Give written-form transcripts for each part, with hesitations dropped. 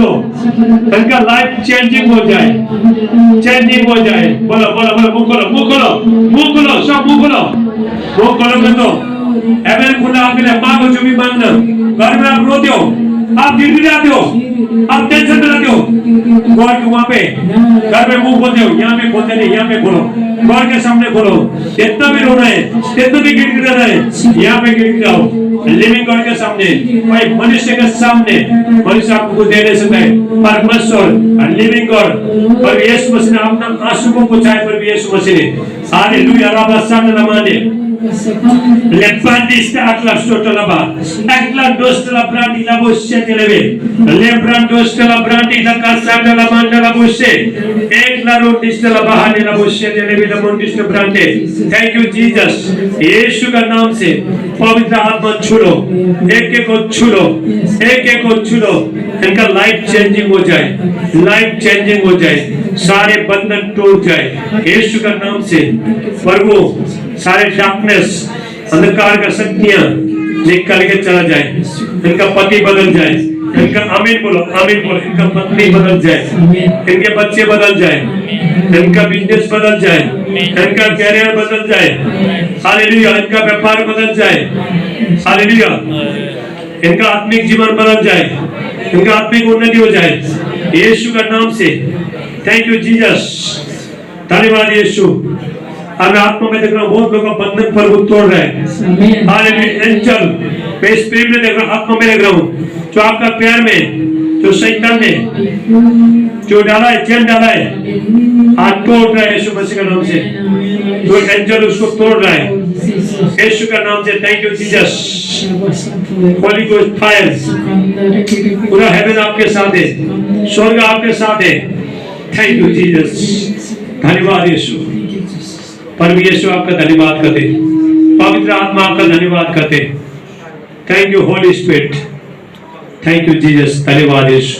छूलो, उनका life changing हो जाए, चेंजिंग हो जाए। बोलो बोलो बोलो, मुंह खोलो, मुंह खोलो, मुंह खोलो, सब मुंह खोलो, मुंह खोलो कर दो। हेवन खुला आपके लिए, मांगो जो भी मांगना। घर में आप रोते हो, आप गिड़गिड़ाते हो, आप टेंशन में रहते हो, गॉड के वहां पे घर में मुंह खोलते हो, यहाँ पे खोलते नहीं, यहाँ पे खोलो, गॉड के सामने खोलो। जितना भी रोना है, जितना भी गिड़गिड़ाना है, यहाँ पे गिड़गिड़ाओ, लिविंग गॉड के सामने, भाई मनुष्य के सामने। मनुष्य आपको दे नहीं सकता है, परमेश्वर लिविंग गॉड पर यीशु मसीह ने अपना आंसू को पोंछाया, पर यीशु मसीह ने हालेलुया रबा सामने नमाने Lepandista atlas totolaba, atlas dostela brandi la bosse televe, lebran dostela brandi la kasanda la manda la bosse, ekla rodista la bahane la bosse televe la mondista brande. Thank you Jesus. यीशु का नाम से पवित्र आत्मा छूलो, एक एक को छूलो, एक एक को छूलो, इनका लाइफ चेंजिंग हो जाए, लाइफ चेंजिंग हो जाए, सारे बंधन टूट जाए यीशु का नाम से। प्रभु सारे डार्कनेस, अंधकार का शक्तियां निकल के चला जाए, इनका पति बदल जाए, इनका आमीन बोलो, आमीन बोलो, इनका पत्नी बदल जाए, इनके बच्चे बदल जाए, इनका बिजनेस बदल जाए, इनका कैरियर बदल जाए, हालेलुया, इनका व्यापार बदल जाए, हालेलुया, इनका आत्मिक जीवन बदल जाए, इनका आत्मिक उन्नति हो जाए यीशु का नाम से। थैंक यू जीसस, धन्यवाद यीशु। मैं आत्मा में देख रहा हूँ बहुत लोगों का बंधन प्रभु तोड़ रहे हैं, हालेलुया। एंजल मैं स्पिरिट में देख रहा हूँ, आत्मा में देख रहा हूँ, जो आपका प्यार में जो शैतान ने जो डाला है, चैन डाला है, हाथ तोड़ रहा है यीशु मसीह का नाम से। जो एंजल उसको तोड़ रहा है यीशु का नाम से। Thank you Jesus, Holi ghost fire, पूरा हेवन आपके साथ है, स्वर्ग आपके साथ है। थैंक यू जीसस, धन्यवाद यीशु। परम यीशु आपका धन्यवाद करते, पवित्र आत्मा आपका धन्यवाद करते। Thank you Holi spirit, thank you Jesus, धन्यवाद यीशु।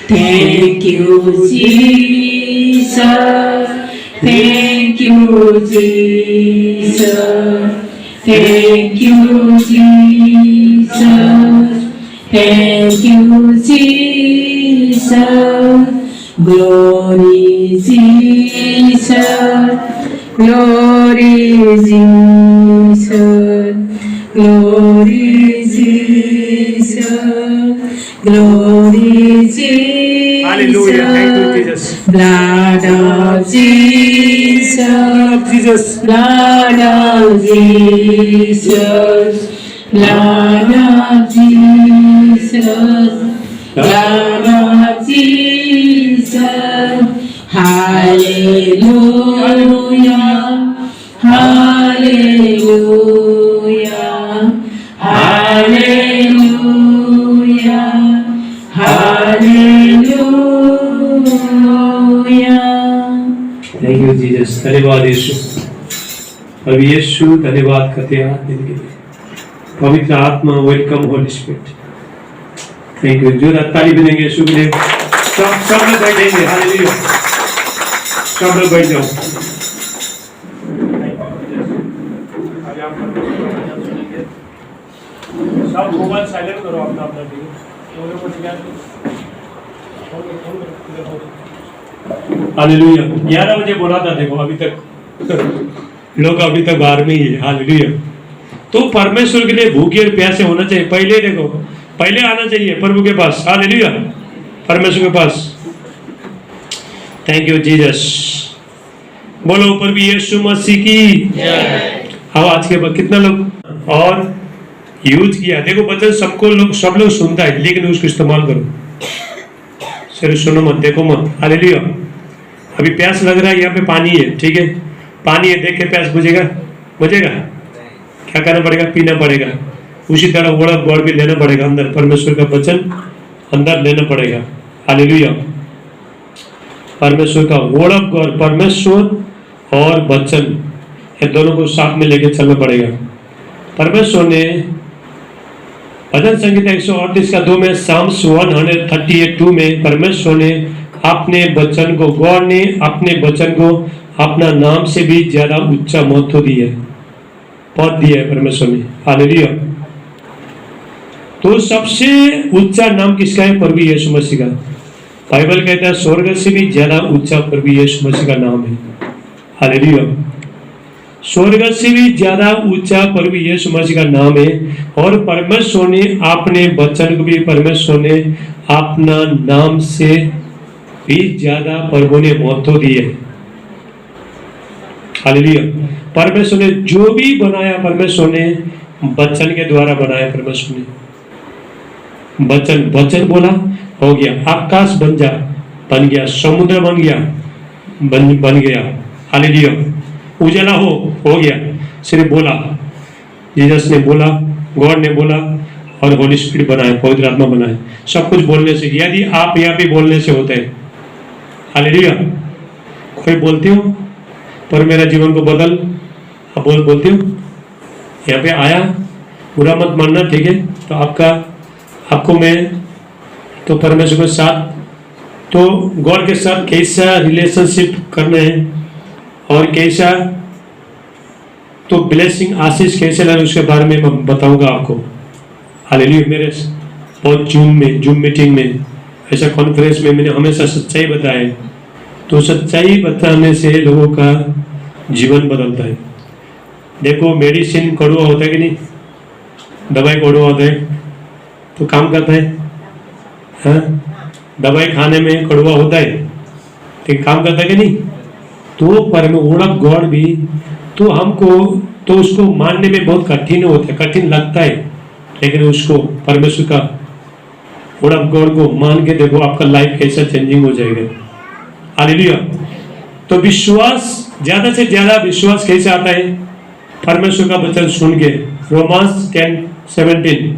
Thank you, Jesus. Thank you, Jesus. Thank you, Jesus. Thank you, Jesus. Glory, Jesus. Glory, Jesus. Glory, Jesus. Glory, Jesus. Hallelujah. Thank you, Jesus. Blood of Jesus. Jesus. Blood of Jesus. Blood of Jesus. Blood of Jesus. Hallelujah. Hallelujah. Hallelujah. Hallelujah. Thank you Jesus, धन्यवाद यीशु। अब यीशु धन्यवाद करते हैं आज दिन के लिए। पवित्र आत्मा welcome Holi spirit. Thank you. जो ताली बनेंगे यीशु के लिए, सब लोग बैठेंगे। हालेलुया, सब लोग बैठ जाओ। सब मोबाइल साइलेंट करो अपना अपना। हालेलुया। 11 बजे बोला था, देखो अभी तक लोग अभी तक बाहर में ही है। हालेलुया। तो परमेश्वर के लिए भूखे और प्यासे होना चाहिए। पहले देखो, पहले आना चाहिए प्रभु के पास। हालेलुया, परमेश्वर के पास। Thank you Jesus. बोलो प्रभु यीशु मसीह की जय। आज के बाद कितना लोग और यूज किया। देखो वचन सबको लोग, सब लोग सुनता है, लेकिन उसको इस्तेमाल करो। सिर्फ सुनो मत, देखो मत। हालेलुया। अभी प्यास लग रहा है, यहाँ पे पानी है, ठीक है, पानी है, देख के प्यास बुझेगा? बुझेगा? क्या करना पड़ेगा? पीना पड़ेगा। उसी तरह वर्ड ऑफ गॉड भी लेना पड़ेगा अंदर, परमेश्वर का वचन अंदर लेना पड़ेगा। हालेलुया। परमेश्वर का वर्ड ऑफ गॉड, परमेश्वर और वचन, ये दोनों को साथ में लेके चलना पड़ेगा। परमेश्वर ने भजन संगीता 138 का 2 में, साम्स 138:2 में परमेश्वर ने अपने वचन को, गॉड ने अपने वचन को अपना नाम से भी ज्यादा ऊंचा महत्व दिया है, पद दिया है परमेश्वर ने। हालेलुया। तो सबसे ऊंचा नाम किसका है? प्रभु यीशु मसीह का। बाइबल कहता है स्वर्ग से भी ज्यादा ऊंचा प्रभु यीशु मसीह का नाम है। हालेलुया। स्वर्ग से भी ज्यादा ऊंचा प्रभु यीशु मसीह का नाम है। और परमेश्वर ने अपने वचन को भी, परमेश्वर ने अपना नाम से भी ज्यादा प्रभु ने महत्व दिए। हालेलुया। परमेश्वर ने जो भी बनाया, परमेश्वर ने वचन के द्वारा बनाया। परमेश्वर ने वचन, वचन बोला हो गया, आकाश बन बन गया, समुद्र बन गया, बन गया। हालेलुया। उजाला हो गया, सिर्फ बोला, जीसस ने बोला, गॉड ने बोला, और होली स्पिरिट बनाए, पवित्र आत्मा बनाए। सब कुछ बोलने से, यदि आप यहाँ पे बोलने से होता है। हालेलुया। कोई बोलते हो पर मेरा जीवन को बदल, आप बोलते हो, यहाँ पे आया, बुरा मत मानना, ठीक है? तो आपको मैं, तो परमेश्वर के साथ, तो गॉड के साथ कैसा रिलेशनशिप करना है और कैसा, तो ब्लेसिंग, आशीष कैसे लाना, उसके बारे में मैं बताऊंगा आपको। हालेलुया। मेरे बहुत जूम मीटिंग में, ऐसा कॉन्फ्रेंस में मैंने हमेशा सच्चाई बताया है। तो सच्चाई बताने से लोगों का जीवन बदलता है। देखो, मेडिसिन कड़वा होता है कि नहीं? दवाई कड़वा होता है तो काम करता है, हाँ? दवाई खाने में कड़वा होता है तो काम करता है कि नहीं? तो वर्ड ऑफ गॉड भी, तो हमको, तो उसको मानने में बहुत कठिन होता है, कठिन लगता है, लेकिन उसको, परमेश्वर का वर्ड ऑफ गॉड को मान के देखो, आपका लाइफ कैसा चेंजिंग हो जाएगा। हालेलुया। तो विश्वास, ज्यादा से ज्यादा विश्वास कैसे आता है? परमेश्वर का वचन सुन के। Romance 10:17,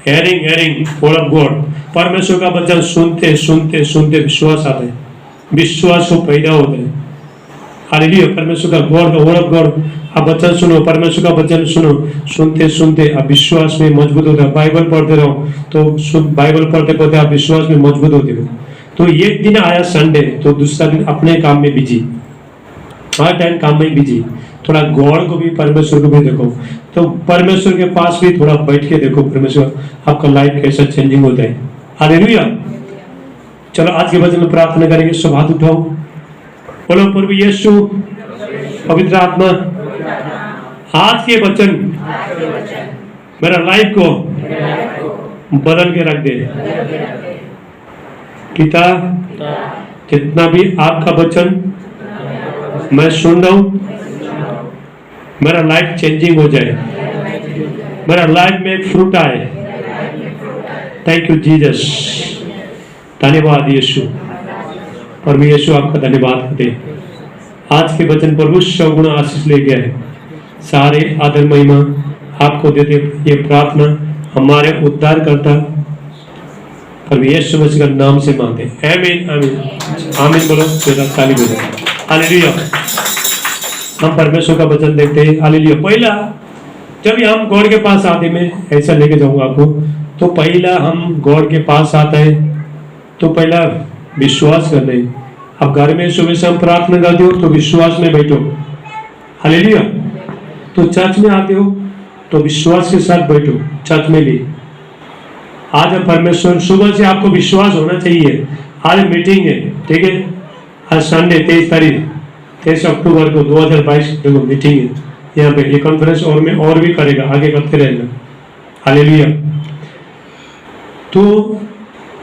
hearing word of God. परमेश्वर का वचन सुनते सुनते सुनते विश्वास आता है, विश्वास को पैदा होता है। हालेलुया। परमेश्वर का गॉड का वर्ड ऑफ गॉड, आप वचन सुनो, परमेश्वर का वचन सुनो, सुनते सुनते आप विश्वास में मजबूत होते हो। बाइबल पढ़ते रहो, तो बाइबल पढ़ते पढ़ते आप विश्वास में मजबूत होते हो। तो एक दिन आया संडे, तो दूसरा दिन अपने काम में बिजी, हर टाइम काम में बिजी। थोड़ा गॉड को भी, परमेश्वर को भी देखो, तो परमेश्वर के पास भी थोड़ा बैठ के देखो, परमेश्वर आपका लाइफ कैसा चेंजिंग होता है। हालेलुया। चलो आज के वचन में प्रार्थना करेंगे, सब हाथ उठाओ, बोलो प्रभु यीशु, पवित्र आत्मा, आज के वचन मेरा लाइफ को बदल के रख दे। पिता, जितना भी आपका वचन मैं सुन रहा हूं, मेरा लाइफ चेंजिंग हो जाए, मेरा लाइफ में फ्रूट आए। Thank you Jesus. धन्यवाद यीशु। प्रभु यीशु आपका धन्यवाद करते। आज के वचन प्रभु सगुण आशीष ले गया है। सारे आदर महिमा आपको देते, ये प्रार्थना हमारे उद्धार करता प्रभु यीशु मसीह का नाम से मांगते। आमीन आमीन आमीन। बोलो बेटा, ताली बजाओ। हालेलुया। हम परमेश्वर का वचन देखते हैं। हालेलुया। पहला, जब हम गॉड के पास आते, मैं ऐसा लेके जाऊंगा आपको, तो पहला हम गॉड के पास आता है तो पहला विश्वास करना है। अब घर में सुबह से हम प्रार्थना करते हो तो विश्वास में बैठो। हालेलुया। तो चर्च में आते हो तो विश्वास के साथ बैठो, चर्च में भी। आज परमेश्वर, सुबह से आपको विश्वास होना चाहिए। आज मीटिंग है, ठीक है? आज संडे 23 अक्टूबर को 2022 देखो मीटिंग है यहाँ पे। ये कॉन्फ्रेंस और में और भी करेगा, आगे करते रहेगा। हालेलुया। तो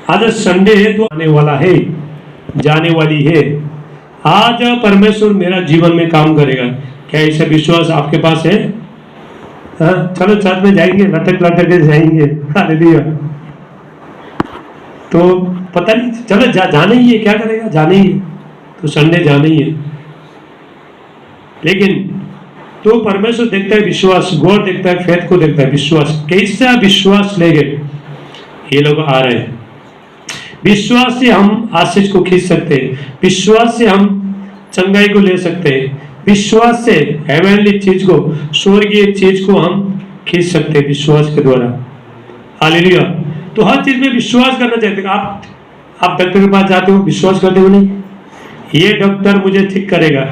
आज संडे है, तो आने वाला है, जाने वाली है। आज परमेश्वर मेरा जीवन में काम करेगा। क्या ऐसा विश्वास आपके पास है? हाँ, चलो चर्च में जाएंगे, लटक लटक के जाएंगे। हालेलुया। तो पता नहीं, चलो जाने ही है, क्या करेगा, जाने ही। तो संडे जाना ही है। लेकिन तो परमेश्वर देखता है विश्वास, गॉड देखता है फेथ को, देखता है विश्वास। कैसा विश्वास लेंगे ये लोग आ रहे हैं। विश्वास से हम आशीष को खींच सकते हैं, विश्वास से हम चंगाई को ले सकते हैं, विश्वास से हेवनली चीज को, स्वर्गीय चीज को हम खींच सकते हैं विश्वास के द्वारा। हालेलुया। तो हर चीज में विश्वास करना चाहते हैं। आप डॉक्टर के पास जाते हो, विश्वास करते हो नहीं, ये डॉक्टर मुझे ठीक करेगा।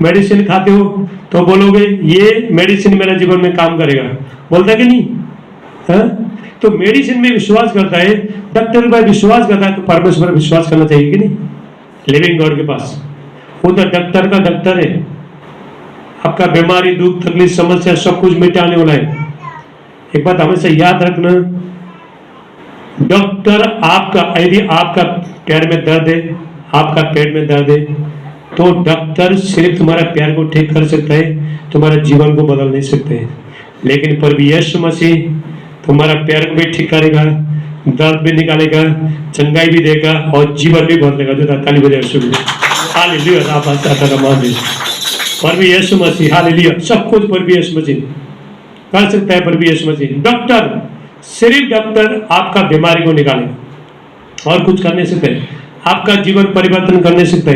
मेडिसिन खाते हो तो बोलोगे ये मेडिसिन मेरा जीवन में काम करेगा, बोलता कि नहीं? हाँ? तो मेडिसिन में विश्वास करता है, डॉक्टर पर विश्वास करता है, तो परमेश्वर पर विश्वास करना चाहिए कि नहीं? लिविंग गॉड के पास, वो तो डॉक्टर का डॉक्टर है, आपका बीमारी, दुख, तकलीफ, समस्या सब कुछ मिटाने वाला है। एक बात हमेशा याद रखना, डॉक्टर आपका, यदि आपका पैर में दर्द है, आपका पेट में दर्द है, तो डॉक्टर सिर्फ तुम्हारा पैर को ठीक कर सकता है, तुम्हारा जीवन को बदल नहीं सकते। लेकिन प्रभु यीशु मसीह तुम्हारा पैर को भी ठीक करेगा, दर्द भी निकालेगा, चंगाई भी देगा और जीवन भी बदलेगा। जो ताली बजाए शुरू, हालेलुया। आप प्रभु यीशु मसीह, हालेलुया। सब कुछ प्रभु यीशु मसीह कर सकता है। प्रभु यीशु मसीह, डॉक्टर, सिर्फ डॉक्टर आपका बीमारी को निकालेगा और कुछ कर नहीं सकते। आपका जीवन परिवर्तन कर नहीं सकते।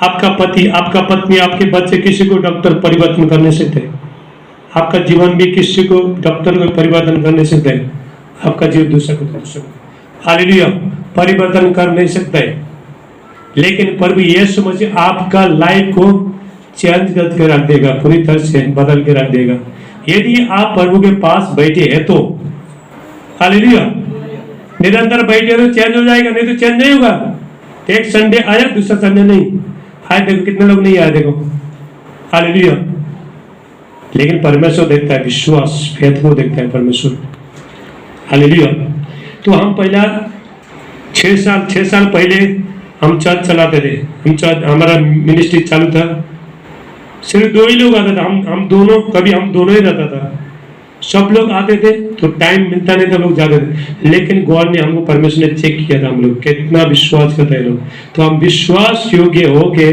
आपका पति, आपका पत्नी, आपके बच्चे, किसी को डॉक्टर परिवर्तन कर नहीं सकते। आपका जीवन भी किसी को डॉक्टर को परिवर्तन कर नहीं सकते। आपका जीवन दूसरे को हालेलुया परिवर्तन कर नहीं सकते। लेकिन प्रभु यीशु मसीह आपका लाइफ को चेंज करके रख देगा, पूरी तरह से बदल के रख देगा। यदि आप प्रभु के पास बैठे हैं तो हालेलुया, निरंतर बैठे तो चेंज हो जाएगा, नहीं तो चेंज नहीं होगा। एक संडे आया, दूसरा संडे नहीं आए। देखो कितने लोग नहीं आए, देखो हालेलुया। लेकिन परमेश्वर देखता है विश्वास, फेथ को देखता है परमेश्वर, हालेलुया। तो हम पहला 6 साल पहले हम चर्च चलाते थे। हम चर्च, हमारा मिनिस्ट्री चालू था, सिर्फ 2 ही लोग आते थे। हम दोनों ही रहता था। सब लोग आते थे तो टाइम मिलता नहीं था, लोग जाते थे। लेकिन गॉड ने हमको, परमेश्वर ने चेक किया था हम लोग कितना विश्वास करते हैं लोग। तो हम विश्वास योग्य हो के,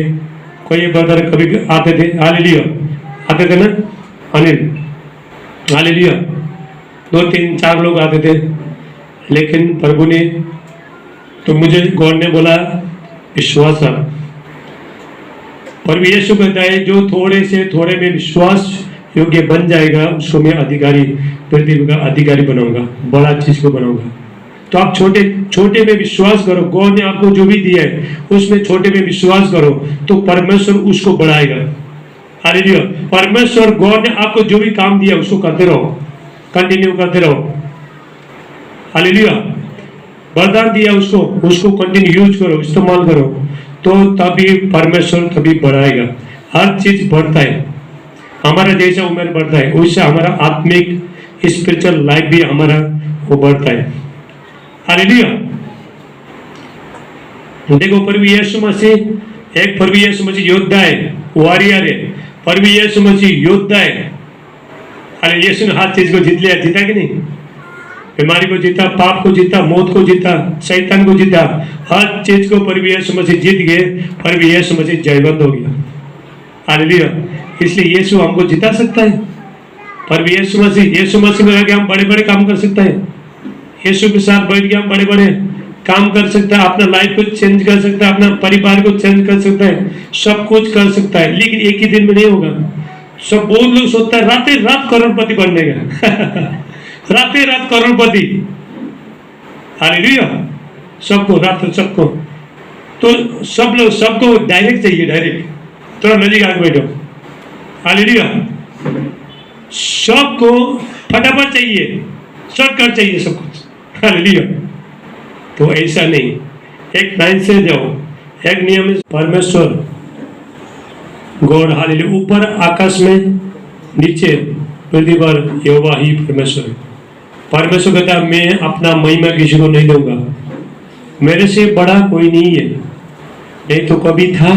कोई ब्रदर कभी आते थे, हालेलुया, आते थे ना अनिल, हालेलुया, 2, 3, 4 लोग आते थे। लेकिन प्रभु ने, तो मुझे गॉड ने बोला विश्वास रख। प्रभु यीशु कहता है जो थोड़े से थोड़े में विश्वास योग्य बन जाएगा, उसको मैं अधिकारी, पृथ्वी का अधिकारी बनाऊंगा, बड़ा चीज को बनाऊंगा। तो आप छोटे में विश्वास करो। गॉड ने आपको जो भी दिया है उसमें छोटे में विश्वास करो, तो परमेश्वर उसको बढ़ाएगा। हालेलुया। परमेश्वर, गॉड ने आपको जो भी काम दिया उसको करते रहो, कंटिन्यू करते रहो। हालेलुया। वरदान दिया उसको कंटिन्यू यूज करो, इस्तेमाल करो, तो तभी परमेश्वर तभी बढ़ाएगा। हर चीज बढ़ता है, हमारा जैसा उम्र बढ़ता है उससे हमारा आत्मिक स्पिरिचुअल लाइफ भी हमारा वो बढ़ता है। हालेलुया। देखो प्रभु यीशु मसीह, एक प्रभु यीशु मसीह योद्धा है, वॉरियर है। प्रभु यीशु मसीह योद्धा है। अरे यीशु ने हर चीज को जीत लिया, जीता कि नहीं? बीमारी को जीता, पाप को जीता, मौत को जीता, शैतान को जीता, हर चीज को प्रभु यीशु मसीह जीत गए। प्रभु यीशु मसीह जयवंत हो गया। हालेलुया। इसलिए यीशु हमको जिता सकता है। प्रभु यीशु मसीह में आके हम बड़े बड़े काम कर सकते हैं। यीशु के साथ बैठ के हम बड़े बड़े काम कर सकता है, अपना लाइफ को चेंज कर सकता है, अपना परिवार को चेंज कर सकता है, सब कुछ कर सकता है। लेकिन एक ही दिन में नहीं होगा। सब बहुत लोग सोचता है रातें रात करोड़पति बनने का रातें रात करोड़पति, हालेलुया। सबको तो सब लोग, सबको डायरेक्ट चाहिए, डायरेक्ट। थोड़ा नजीक आगे बैठो, हालेलुया। सबको फटाफट चाहिए, शॉर्टकट चाहिए सब कुछ, हालेलुया। तो ऐसा नहीं, एक लाइन से जाओ, एक नियम है। परमेश्वर गॉड, हालेलुया। ऊपर आकाश में, नीचे पृथ्वी पर यहोवा ही परमेश्वर है। परमेश्वर कहता है मैं अपना महिमा किसी को नहीं दूंगा, मेरे से बड़ा कोई नहीं है। नहीं तो कभी था,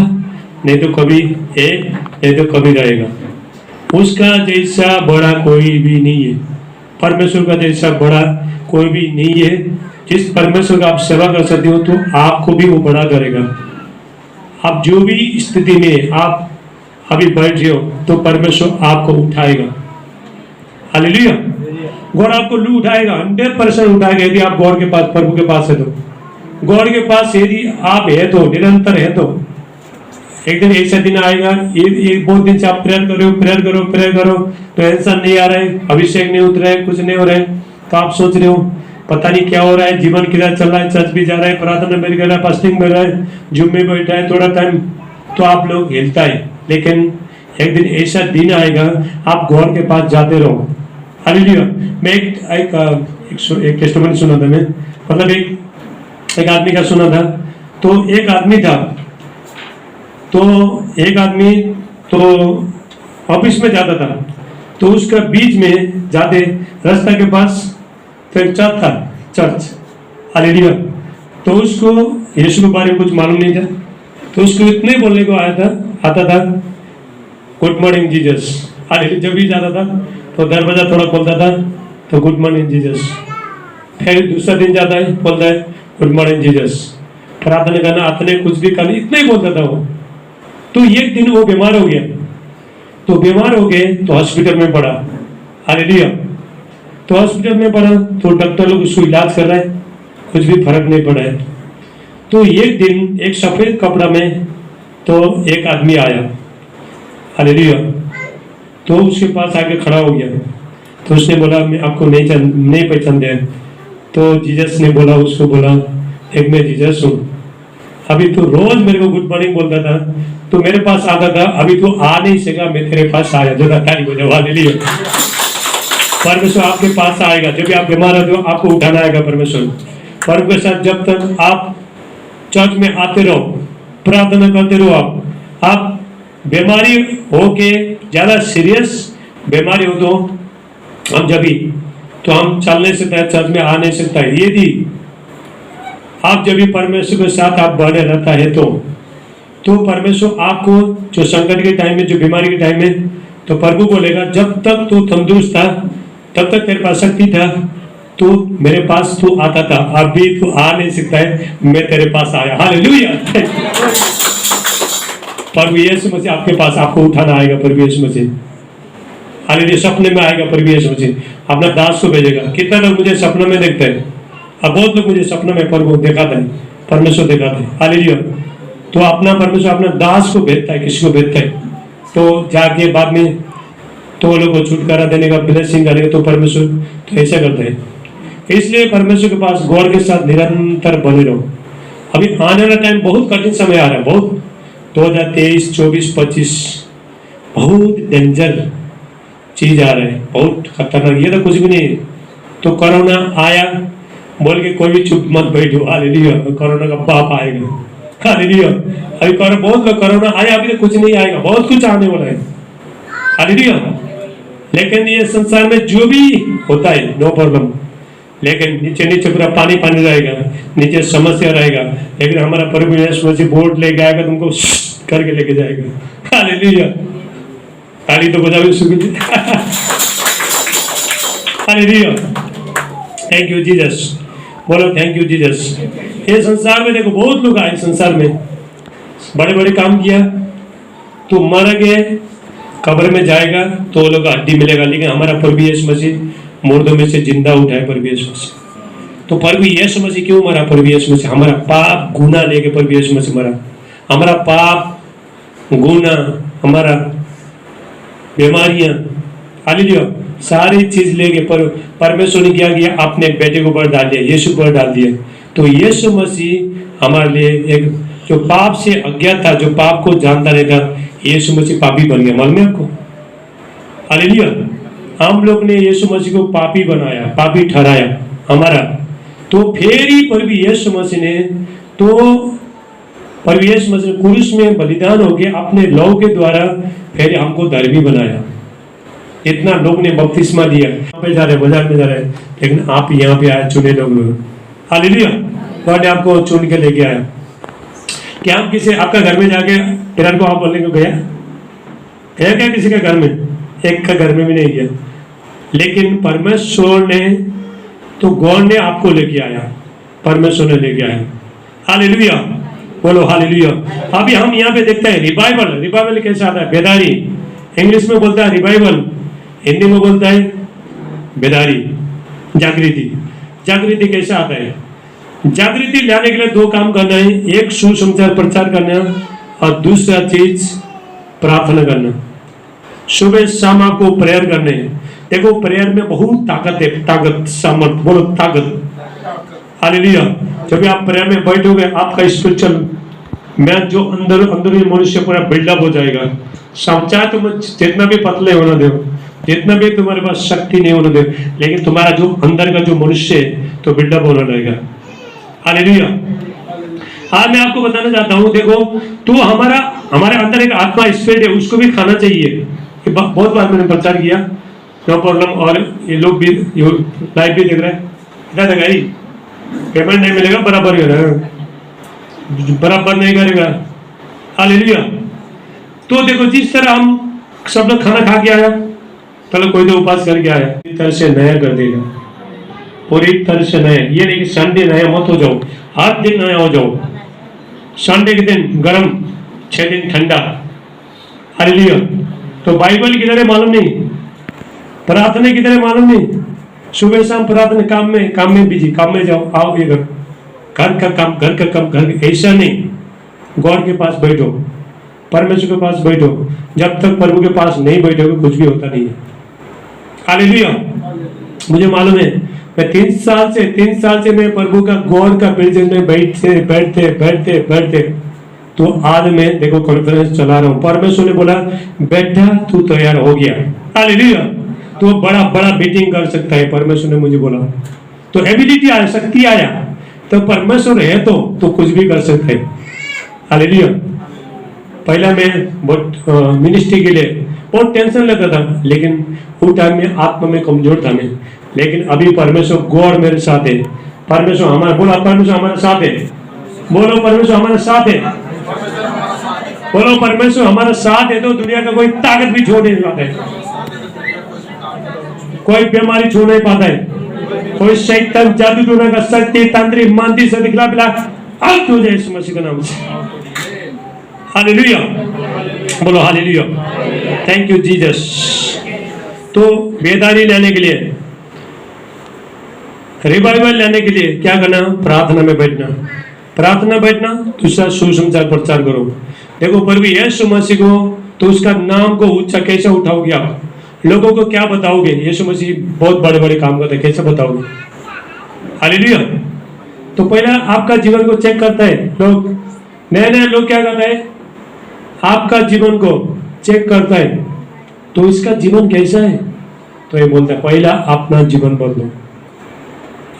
नहीं तो कभी है, नहीं तो कभी रहेगा। उसका जैसा बड़ा कोई भी नहीं है। परमेश्वर का जैसा बड़ा कोई भी नहीं है। जिस परमेश्वर का आप सेवा कर सकते हो तो आपको भी वो बड़ा करेगा। आप जो भी स्थिति में आप अभी बैठ रहे हो तो परमेश्वर आपको उठाएगा। हालेलुया। गॉड आपको उठाएगा, 100% उठाएगा यदि आप गॉड के पास, प्रभु के पास है तो। गॉड के पास यदि आप है तो, निरंतर है तो एक दिन ऐसा दिन आएगा, ये बहुत दिन से आप प्रेयर करो तो आंसर नहीं आ रहा है, अभिषेक नहीं उतर रहा है, कुछ नहीं हो रहा है, तो आप सोच रहे हो पता नहीं क्या हो रहा है, जीवन किधर चल रहा है, चर्च भी जा रहा है, प्रार्थना में कर रहा है, फास्टिंग में रहा है, जुम में बैठा है थोड़ा टाइम, तो आप लोग हिलता है। लेकिन एक दिन ऐसा दिन आएगा आप गॉड के पास जाते रहो। हालेलुया। मैं एक टेस्टिमनी सुना था, मैं मतलब एक आदमी का सुना था। तो एक आदमी था, तो एक आदमी तो ऑफिस में जाता था, तो उसका बीच में जाते रास्ता के पास तो एक चर्च था, चर्च। हालेलुया। तो उसको यीशु के बारे में कुछ मालूम नहीं था, तो उसको इतने बोलने को आता था गुड मॉर्निंग जीसस। हालेलुया। जब भी जाता था तो दरवाजा थोड़ा खोलता था तो गुड मॉर्निंग जीसस। फिर दूसरा दिन जाता है, बोलता है गुड मॉर्निंग जीसस। प्रार्थना करना आतने कुछ भी करना, इतना ही बोलता था वो। तो एक दिन वो बीमार हो गया, तो बीमार हो गए तो हॉस्पिटल में पड़ा। हालेलुया। तो हॉस्पिटल में पड़ा तो डॉक्टर लोग उसको इलाज कर रहे हैं, कुछ भी फर्क नहीं पड़ा है। तो एक दिन एक सफेद कपड़ा में तो एक आदमी आया। हालेलुया। तो उसके पास आके खड़ा हो गया, तो उसने बोला मैं आपको नहीं पहचानते हैं। तो जीसस ने बोला, उसको बोला एक मैं जीसस हूँ, अभी तो रोज मेरे को गुड मॉर्निंग बोलता था, तो मेरे पास आता था, अभी तो आ नहीं सका, मैं तेरे पास आया। जो ताली बजाओ। हालेलुया। परमेश्वर आपके पास आएगा, जब भी आप बीमार होते हो आपको उठाना आएगा परमेश्वर। परमेश्वर जब तक आप चर्च में आते रहो, प्रार्थना करते रहो, आप बीमारी हो के ज्यादा सीरियस बीमारी हो तो हम हम चल नहीं सकता है, चर्च में आ नहीं सकता है। यदि आप जब भी परमेश्वर के साथ आप बने रहता है तो परमेश्वर आपको जो संकट के टाइम में, जो बीमारी के टाइम में, तो प्रभु बोलेगा जब तक तू तंदुरुस्त था तब तक तेरे पास शक्ति था, तू मेरे पास तू आता था, अभी तू आ नहीं सकता है, मैं तेरे पास आया। हालेलुया। प्रभु यीशु मसीह आपके पास, आपको उठाना आएगा प्रभु यीशु मसीह। हालेलुया। सपने में आएगा प्रभु यीशु मसीह, अपना दास को भेजेगा। कितना लोग मुझे सपने में देखते हैं, अब बहुत लोग मुझे सपने में प्रभु दिखाते हैं, परमेश्वर दिखाते हैं। हालेलुया। तो अपना परमेश्वर अपना दास को भेजता है, किसी को भेजता है, तो जाके बाद में तो लोगों को छुटकारा देने का, ब्लेसिंग करने का, तो परमेश्वर तो ऐसा करते हैं। इसलिए परमेश्वर के पास गॉड के साथ निरंतर बने रहो। अभी आने वाला टाइम बहुत कठिन समय आ रहा है, बहुत 2023, 24, 25 बहुत डेंजर चीज आ रहा है, बहुत खतरनाक। ये तो कुछ भी नहीं। तो कोरोना आया बोल के कोई भी चुप मत बैठो। हालेलुया। कोरोना का पाप आएगा। हालेलुया। अभी बहुत लोग कोरोना आया, अभी तो कुछ नहीं आएगा, बहुत कुछ आने वाला है। हालेलुया। लेकिन ये संसार में जो भी होता है नो प्रॉब्लम, लेकिन नीचे पूरा पानी रहेगा, नीचे समस्या रहेगा, लेकिन हमारा प्रभु यीशु मसीह बोर्ड लेके आएगा, तुमको करके लेके जाएगा। हालेलुया। ताली तो बजाओ सुखी। हालेलुया। Thank you Jesus. बोलो थैंक यू जीसस। ये संसार में देखो बहुत लोग आए, संसार में बड़े बड़े काम किया, तो मर गए, कब्र में जाएगा तो वो लोग हड्डी मिलेगा, लेकिन हमारा प्रभु यीशु मसीह मुर्दों में से जिंदा उठाए प्रभु यीशु मसीह। तो प्रभु यीशु मसीह क्यों मरा? प्रभु यीशु मसीह हमारा पाप गुनाह लेके प्रभु यीशु मसीह मरा। हमारा पाप गुनाह, हमारा बीमारियां, हालेलुया, सारी चीज लेके परमेश्वर ने क्या किया? अपने बेटे को ऊपर डाल दिया, यीशु को डाल दिया। तो यीशु मसीह हमारे लिए एक जो पाप से अज्ञात था, जो पाप को जानता नहीं था, यीशु मसीह पापी बन गया। मालूम है आपको? हालेलुया। हम लोग ने यीशु मसीह को पापी बनाया, पापी ठहराया हमारा। तो फिर ही प्रभु यीशु मसीह ने क्रूस में बलिदान होके अपने लहू के द्वारा फिर हमको धर्मी बनाया। इतना लोग ने बपतिस्मा दिया, यहाँ पे जा रहे, बाजार में जा रहे, लेकिन आप यहाँ पे आए, चुने लोग। हालेलुया। गॉड ने आपको चुन के लेके आया। क्या हम किसी आपका घर में जाके किरण को आप बोलने को गया क्या किसी के घर में? एक का घर में भी नहीं गया। लेकिन परमेश्वर ने, तो गॉड ने आपको लेके आया, परमेश्वर ने लेके आया। हालेलुया। बोलो हालेलुया। अभी हम यहाँ पे देखते हैं रिवाइवल। रिवाइवल कैसे आता है? बेदारी। इंग्लिश में बोलता है रिवाइवल, हिंदी में बोलता है बेदारी, जागृति। जागृति कैसे आता है? जागृति लाने के लिए दो काम करना है, एक सुसमाचार प्रचार करना और दूसरा चीज प्रार्थना करना। सुबह शाम आपको प्रेयर करने हैं। देखो प्रेयर में बहुत ताकत है, ताकत, सामर्थ, बोलो ताकत। हालेलुया। जब भी आप प्रेयर में बैठोगे आपका स्पिरिचुअल मैन जो अंदर मनुष्य पूरा बिल्डअप हो जाएगा। चाहे तुम जितना भी पतले होना दो, जितना भी तुम्हारे पास शक्ति नहीं होने दे, लेकिन तुम्हारा जो अंदर का जो मनुष्य है तो बिल्डअप होना रहेगा। हालेलुया। आज मैं आपको बताना चाहता हूँ, देखो तो हमारे अंदर एक आत्मा स्पिरिट है, उसको भी खाना चाहिए। ये बहुत बार मैंने प्रचार किया, नो प्रॉब्लम। और ये लोग भी लाइव भी देख रहे हैं, इधर लगाई पेमेंट नहीं मिलेगा, बराबर बराबर नहीं करेगा। हालेलुया। तो देखो जिस तरह हम सब लोग खाना खा के आया, पहले कोई तो उपास करके आया, इस तरह से नया कर देगा, पूरी तरह से नया। ये नहीं कि संडे नया मत हो जाओ, हर दिन नया हो जाओ। संडे के दिन गर्म, 6 दिन ठंडा। हालेलुया। तो बाइबल की तरह मालूम नहीं, प्रार्थना की तरह मालूम नहीं। सुबह शाम प्रार्थना, काम में बिजी, काम में जाओ, आओ ये घर का काम घर का, ऐसा नहीं। गॉड के पास बैठो, परमेश्वर के पास बैठो। जब तक प्रभु के पास नहीं बैठोगे कुछ भी होता नहीं है। हालेलुया। मुझे मालूम है, मैं 3 साल से मैं प्रभु का गॉड का प्रेजेंस में बैठते तो आज मैं देखो कॉन्फ्रेंस चला रहा हूँ। परमेश्वर ने बोला बेटा तू तैयार हो गया। हालेलुया। तो बड़ा मीटिंग कर सकता है, परमेश्वर ने मुझे बोला। तो एबिलिटी आया, शक्ति आया, तो परमेश्वर है तो कुछ भी कर सकते हैं। हालेलुया। पहला मैं बहुत मिनिस्ट्री के लिए बहुत टेंशन लेता था, लेकिन उस टाइम में आत्मा में कमजोर था मैं। लेकिन अभी परमेश्वर गॉड मेरे साथ है। परमेश्वर हमारा, बोला परमेश्वर हमारे साथ है। बोलो परमेश्वर हमारे साथ है। बोलो परमेश्वर हमारे साथ है तो दुनिया का कोई ताकत भी छोड़ नहीं पाता है, कोई बीमारी छोड़ नहीं पाता है, कोई शैतान जादू टोना का शक्ति तांत्रिक मानती से दिखला पिला आउट हो जाए यीशु मसीह के नाम से। हालेलुया। बोलो हालेलुया। Thank you Jesus. तो बेदारी लेने के लिए, रिवाइवल लेने के लिए क्या करना? प्रार्थना में बैठना, प्रार्थना बैठना। दूसरा सुसमाचार प्रचार करो। देखो प्रभु यीशु मसीह को, तो उसका नाम को ऊंचा कैसे उठाओगे आप? लोगों को क्या बताओगे? यीशु मसीह बहुत बड़े बड़े काम करते, कैसे बताओगे? हालेलुया। तो पहला आपका जीवन को चेक करता है लोग, नए लोग क्या करता है? आपका जीवन को चेक करता है, तो इसका जीवन कैसा है? तो ये बोलता है पहला अपना जीवन बदलो।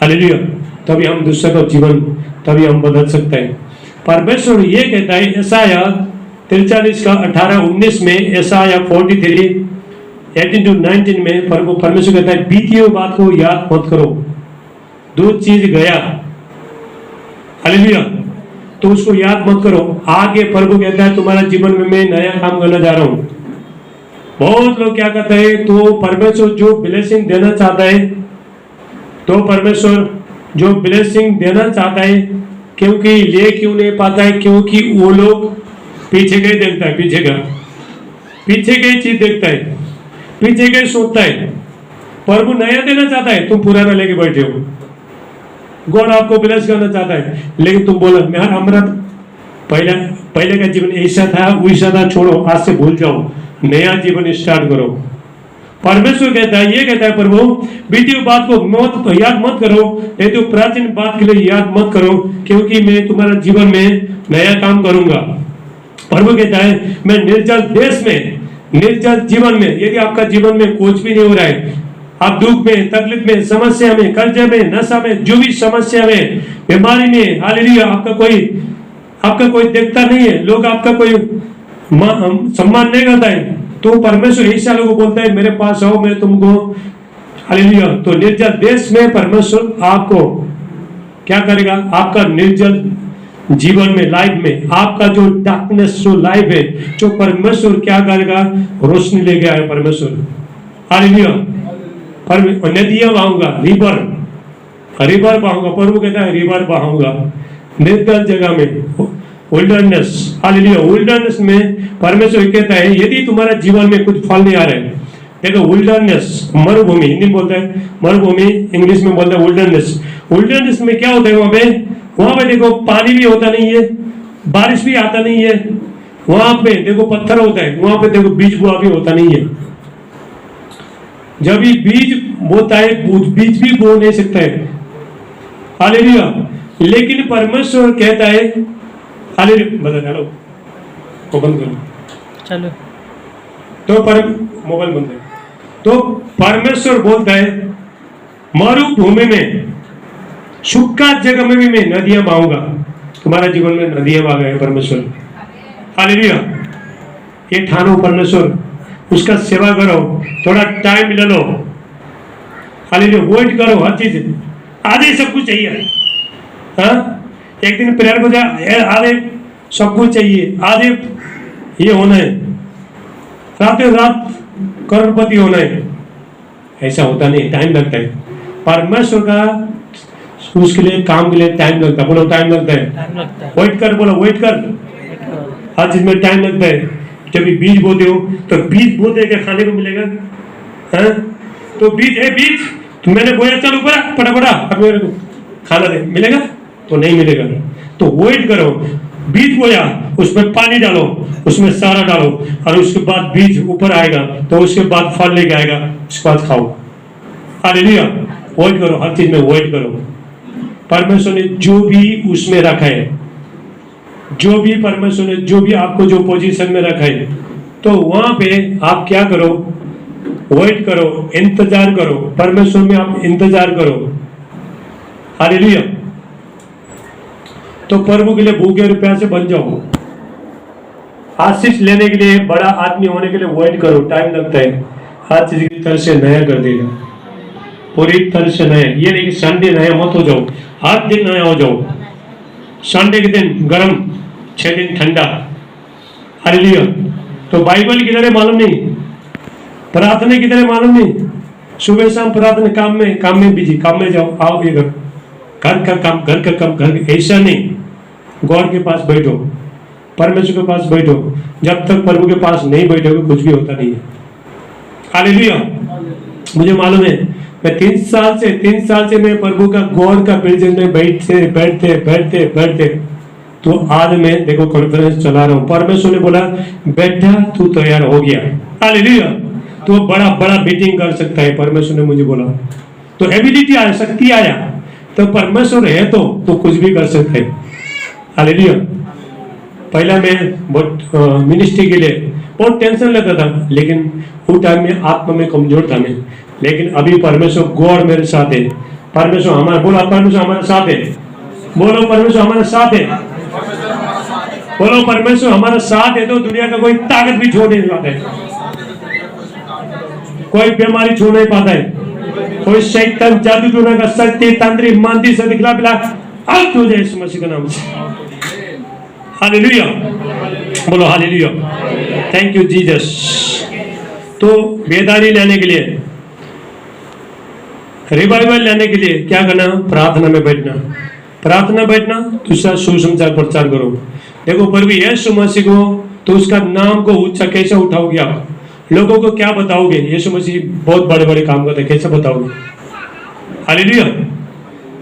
हालेलुया। तभी हम दूसरे का जीवन, तभी हम बदल सकते हैं। परमेश्वर ये कहता है यशाया 43 का 18-19 में, यशाया 43 18-19 में परमेश्वर कहता है बीती हुई बात को याद मत करो, 2 चीज गया। हालेलुया। तो उसको याद मत करो। आगे प्रभु कहता है तुम्हारा जीवन में मैं नया काम करना जा रहा हूं। बहुत लोग क्या कहते हैं, तो परमेश्वर जो ब्लेसिंग देना चाहता है, तो परमेश्वर जो ब्लेसिंग देना चाहता है, क्योंकि ले क्यों नहीं पाता है? क्योंकि वो लोग पीछे के देखता है, पीछे के चीज देखता है, पीछे के सोचता है। प्रभु नया देना चाहता है, तुम पुराना लेके बैठे हो। गॉड आपको ब्लेस करना चाहता है, लेकिन तुम बोलो हमारा पहले का जीवन ऐसा था वैसा था, छोड़ो, आज से भूल जाओ, नया जीवन स्टार्ट करो। परमेश्वर कहता है, ये कहता है प्रभु बीती हुई बात को याद मत करो, नहीं तो प्राचीन बात के लिए याद मत करो, क्योंकि मैं तुम्हारा जीवन में नया काम करूंगा। प्रभु कहता है मैं निर्जल देश में, निर्जल जीवन में, यदि आपका जीवन में कुछ भी नहीं हो रहा है, आप दुख में, तकलीफ में, समस्या में, कर्जे में, नशा में, जो भी समस्या में, बीमारी में, हालेलुया, आपका कोई देखता नहीं है, लोग आपका कोई सम्मान नहीं करता है, तो परमेश्वर ऐसा लोगों को बोलता है मेरे पास आओ, मैं तुमको, हालेलुया। तो निर्जल देश में परमेश्वर आपको क्या करेगा? आपका निर्जल जीवन में, लाइफ में, आपका जो डार्कनेस जो लाइफ है, जो परमेश्वर क्या करेगा? रोशनी लेके आए परमेश्वर। हालेलुया। नदियां बहाऊंगा, रिवर बहाऊंगा। प्रभु कहता है रिवर बहाऊंगा निर्जल जगह में। Wilderness, hallelujah. विल्डरनेस में परमेश्वर कहता है यदि तुम्हारा जीवन में कुछ फल नहीं आ रहा है, देखो विल्डरनेस मरुभूमि, हिंदी में बोलता है मरुभूमि, इंग्लिश में बोलता है विल्डरनेस। विल्डरनेस में क्या होता है? वहां पे देखो पानी भी होता नहीं है, बारिश भी आता नहीं है, वहां पे देखो पत्थर होता है, वहां पे देखो बीज बुआ भी होता नहीं है। जब ये बीज बोता है, बीज भी बो नहीं सकता है, हालेलुया। लेकिन परमेश्वर कहता है, हालेलुया, बता हेलो वो बंद करो चलो तो मोबाइल बंद है। तो परमेश्वर बोलता है मरुभूमि में, सूखा जगह में भी मैं नदियां बहाऊंगा। तुम्हारा जीवन में नदियां बहा गए परमेश्वर, हालेलुया। ये ठानो परमेश्वर, उसका सेवा करो, थोड़ा टाइम ले लो, हालेलुया। वेट करो, हर चीज आज ही सब कुछ चाहिए। हाँ, एक दिन प्रेयर को जा, आज सब कुछ चाहिए, आज ये होना है, रातों रात करोड़पति होना है, ऐसा होता नहीं, टाइम लगता है। परमेश्वर का उसके लिए, काम के लिए टाइम लगता है। बोलो टाइम लगता है। वेट कर, बोलो वेट कर। हर चीज में टाइम लगता है। जब बीज बोते हो तो बीज बोते क्या खाने को मिलेगा? हाँ? तो बीज तो मैंने बोया, चल ऊपर पटा अब मेरे को खाना दे, मिलेगा? तो नहीं मिलेगा। तो वेट करो, बीज बोया, उसमें पानी डालो, उसमें सारा डालो, और उसके बाद बीज ऊपर आएगा, तो उसके बाद फल लेके आएगा, उसके बाद खाओ, हालेलुया। वेट करो, हर चीज में वेट करो। परमेश्वर ने जो भी उसमें रखा है, जो भी परमेश्वर ने जो भी आपको जो पोजीशन में रखा है, तो वहां पे आप क्या करो? वेट करो, इंतजार करो, परमेश्वर में आप इंतजार करो, हालेलुया। तो प्रभु के लिए भूखे और प्यासे बन जाओ। आशीष लेने के लिए, बड़ा आदमी होने के लिए वेट करो, टाइम लगता है। हर चीज की तरह से नया कर देगा, पूरी तरह से नया। ये नहीं कि संडे नया मत हो जाओ, हर दिन नया हो जाओ। संडे के दिन गर्म, 6 दिन ठंडा, हालेलुया। तो बाइबल की तरह मालूम नहीं, प्रार्थना की तरह मालूम नहीं, सुबह शाम प्रार्थना, काम में बिजी, काम में जाओ, आओ ये घर का काम, ऐसा नहीं। गॉड के पास बैठो, परमेश्वर के पास बैठो। जब तक प्रभु के पास नहीं बैठोगे कुछ भी होता नहीं है, हालेलुया। मुझे मालूम है, मैं 3 साल से मैं प्रभु का गॉड का प्रेजेंस में बैठते तो आज मैं देखो कॉन्फ्रेंस चला रहा हूँ। परमेश्वर ने बोला बेटा तू तैयार हो गया, हालेलुया। तो बड़ा मीटिंग कर सकता है, परमेश्वर ने मुझे बोला। तो एबिलिटी आया, शक्ति आया, तो परमेश्वर है तो कुछ भी कर सकते हैं, हालेलुया। पहला मैं बहुत मिनिस्ट्री के लिए बहुत टेंशन लेता था, लेकिन उस टाइम में आत्मा में कमजोर था मैं। लेकिन अभी परमेश्वर गॉड मेरे साथ है, परमेश्वर हमारा, बोलो परमेश्वर हमारे साथ है, बोलो परमेश्वर हमारे साथ है, बोलो परमेश्वर हमारा साथ है। तो दुनिया का कोई ताकत भी छोड़ नहीं पाता है, कोई बीमारी छोड़ नहीं पाता है, कोई शैतान जादू टोना का शक्ति तांत्रिक मानती से दिखला पिला अब हो जाए यीशु मसीह के नाम से, हालेलुया, बोलो हालेलुया। Thank you Jesus. तो बेदारी लेने के लिए, रिवाइवल लेने के लिए क्या करना? प्रार्थना में बैठना, दूसरा सुसमाचार प्रचार करो। देखो प्रभु यीशु मसीह को, तो उसका नाम को ऊंचा कैसे उठाओगे आप? लोगों को क्या बताओगे? यीशु मसीह बहुत बड़े काम करते, कैसे बताओगे? हालेलुया।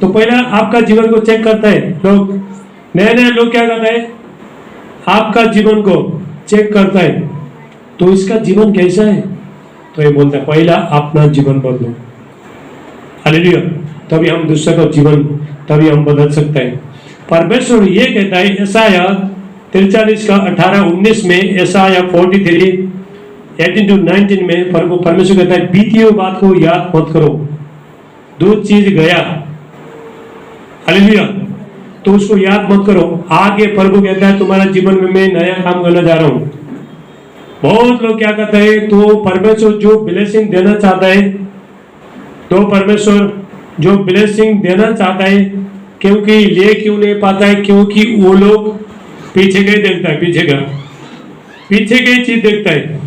तो पहला आपका जीवन को चेक करता है लोग, नए लोग क्या करता है? आपका जीवन को चेक करता है, तो इसका जीवन कैसा है? तो ये बोलता है पहला अपना जीवन बदलो, हालेलुया। तभी हम दूसरे का जीवन, तभी हम बदल सकते हैं। परमेश्वर ये कहता है यशायाह 43 का 18-19 में, यशायाह 43:18-19 में परमेश्वर कहता है बीती हुई बात को याद मत करो, दो चीज गया, हालेलुया। तो उसको याद मत करो। आगे प्रभु कहता है तुम्हारा जीवन में मैं नया काम करना जा रहा हूं। बहुत लोग क्या कहते हैं? तो परमेश्वर जो ब्लेसिंग देना चाहता है, तो परमेश्वर जो ब्लेसिंग देना चाहता है, क्योंकि ले क्यों नहीं पाता है? क्योंकि वो लोग पीछे के देखता है, पीछे के चीज देखता है,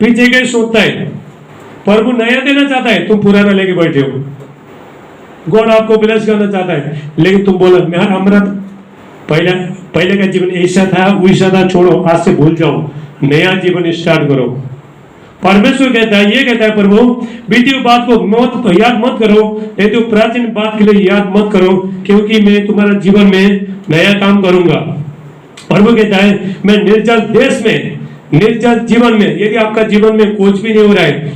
पीछे के सोचता है। प्रभु नया देना चाहता है, तुम पुराना लेके बैठे हो। गॉड आपको ब्लेस करना चाहता है, लेकिन तुम बोलो हमारा पहले का जीवन ऐसा था वैसा था, छोड़ो, आज से भूल जाओ, नया जीवन स्टार्ट करो। परमेश्वर कहता है, ये कहता है प्रभु, बीती हुई बात को मत याद मत करो, नहीं तो प्राचीन बात के लिए याद मत करो, क्योंकि मैं तुम्हारा जीवन में नया काम करूंगा। प्रभु कहता है, मैं निर्जल देश में, निर्जल जीवन में, यदि आपका जीवन में कुछ भी नहीं हो रहा है,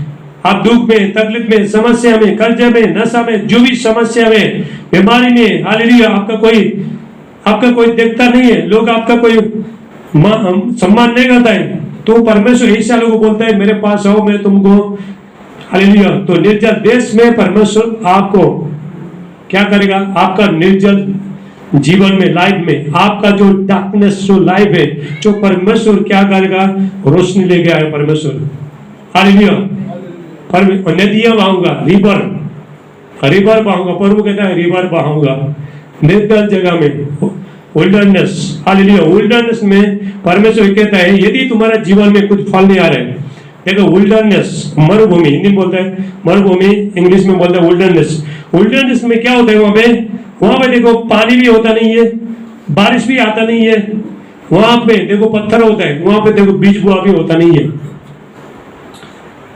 आप दुख में, तकलीफ में, समस्या में, कर्जे में, नशा में, जो भी समस्या में, बीमारी में, हालेलुया, आपका कोई देखता नहीं है, लोग आपका कोई सम्मान नहीं करता है, तो परमेश्वर ऐसा लोगों को बोलता है, मेरे पास आओ, मैं तुमको, हालेलुया। तो निर्जल देश में परमेश्वर आपको क्या करेगा? आपका निर्जल जीवन में, लाइफ में, आपका जो डार्कनेस जो लाइफ है, जो परमेश्वर क्या करेगा? रोशनी लेके आए परमेश्वर, हालेलुया। नदियां बहाऊंगा, रिवर बहाऊंगा, प्रभु कहता है रिवर बहाऊंगा निर्जल जगह में, विल्डरनेस, हालेलुया। विल्डरनेस में परमेश्वर कहता है, यदि तुम्हारा जीवन में कुछ फल नहीं आ रहा है, देखो विल्डरनेस, मरुभूमि, हिंदी में बोलता है मरुभूमि, इंग्लिश में बोलता है विल्डरनेस। विल्डरनेस में क्या होता है? वहां पे देखो पानी भी होता नहीं है, बारिश भी आता नहीं है, वहां पे देखो पत्थर होता है, वहां पे देखो बीज बुआ भी होता नहीं है।